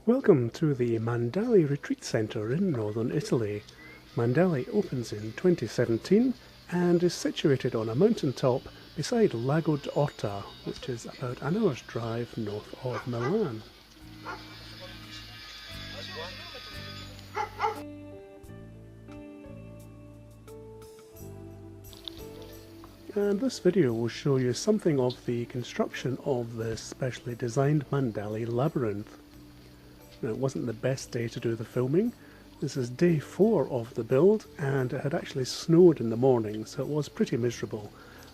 Welcome to the Mandali Retreat Centre in northern Italy. Mandali opens in 2017 and is situated on a mountain top beside Lago d'Orta, which is about an hour's drive north of Milan. And this video will show you something of the construction of this specially designed Mandali labyrinth. Now, it wasn't the best day to do the filming. This is day 4 of the build, and it had actually snowed in the morning, so it was pretty miserable.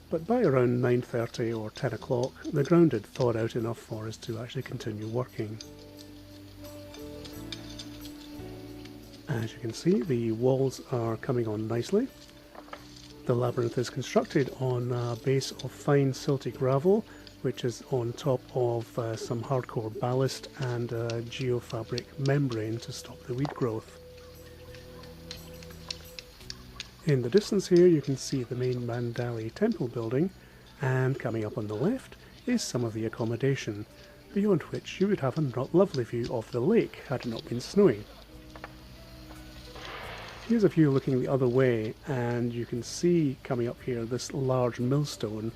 But by around 9:30 or 10 o'clock, the ground had thawed out enough for us to actually continue working. As you can see, the walls are coming on nicely. The labyrinth is constructed on a base of fine silty gravel, which is on top of some hardcore ballast and a geofabric membrane to stop the weed growth. In the distance here you can see the main Mandali temple building, and coming up on the left is some of the accommodation, beyond which you would have a lovely view of the lake had it not been snowing. Here's a view looking the other way, and you can see coming up here this large millstone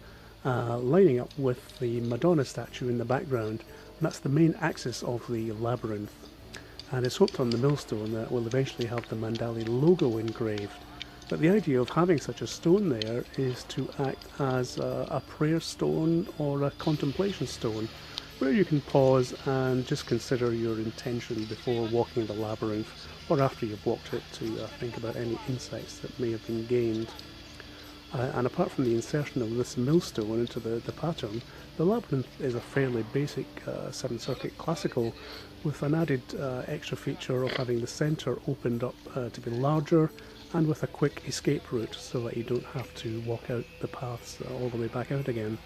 lining up with the Madonna statue in the background, and that's the main axis of the labyrinth. And it's hoped on the millstone that we'll eventually have the Mandali logo engraved. But the idea of having such a stone there is to act as a prayer stone or a contemplation stone, where you can pause and just consider your intention before walking the labyrinth, or after you've walked it, to think about any insights that may have been gained. And apart from the insertion of this millstone into the pattern, the labyrinth is a fairly basic 7-circuit classical, with an added extra feature of having the centre opened up to be larger and with a quick escape route, so that you don't have to walk out the paths all the way back out again.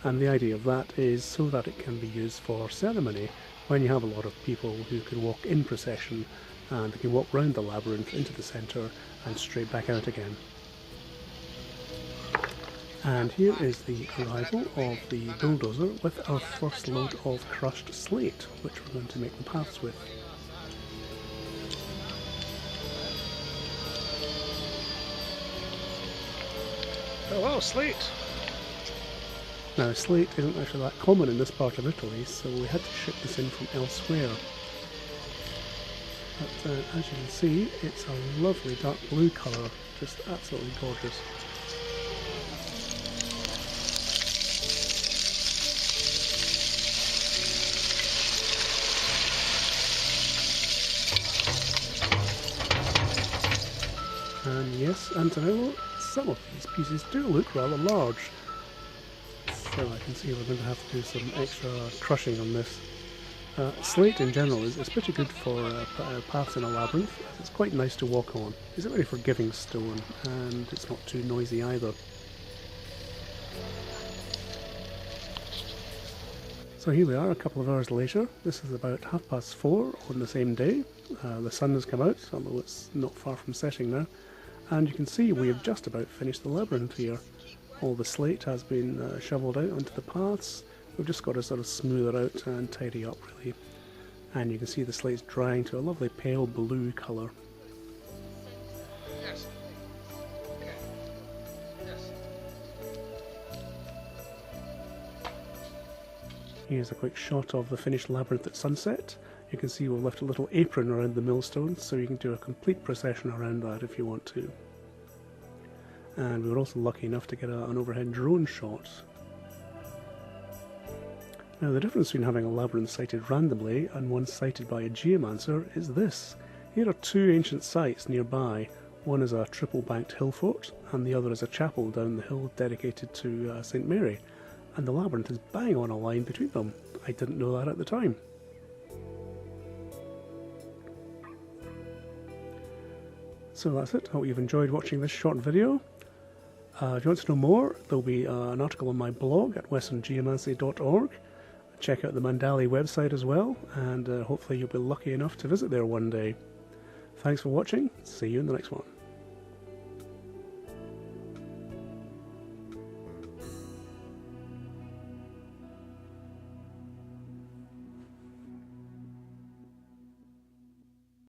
And the idea of that is so that it can be used for ceremony when you have a lot of people who can walk in procession, and they can walk round the labyrinth into the centre and straight back out again. And here is the arrival of the bulldozer with our first load of crushed slate, which we're going to make the paths with. Oh wow, slate! Now, slate isn't actually that common in this part of Italy, so we had to ship this in from elsewhere. But as you can see, it's a lovely dark blue colour, just absolutely gorgeous. And yes, Antonello, some of these pieces do look rather large, so I can see we're going to have to do some extra crushing on this. Slate in general is pretty good for paths in a labyrinth. It's quite nice to walk on. It's a very forgiving stone, and it's not too noisy either. So here we are a couple of hours later. This is about 4:30 on the same day. The sun has come out, although it's not far from setting now. And you can see we have just about finished the labyrinth here. All the slate has been shovelled out onto the paths. We've just got to sort of smooth it out and tidy up, really. And you can see the slate's drying to a lovely pale blue colour. Yes. Okay. Yes. Here's a quick shot of the finished labyrinth at sunset. You can see we've left a little apron around the millstone, so you can do a complete procession around that if you want to. And we were also lucky enough to get an overhead drone shot. Now, the difference between having a labyrinth sited randomly and one sited by a geomancer is this. Here are two ancient sites nearby. One is a triple-banked hill fort, and the other is a chapel down the hill dedicated to St. Mary. And the labyrinth is bang on a line between them. I didn't know that at the time. So that's it. Hope you've enjoyed watching this short video. If you want to know more, there'll be an article on my blog at westerngeomancy.org. Check out the Mandali website as well, and hopefully you'll be lucky enough to visit there one day. Thanks for watching. See you in the next one.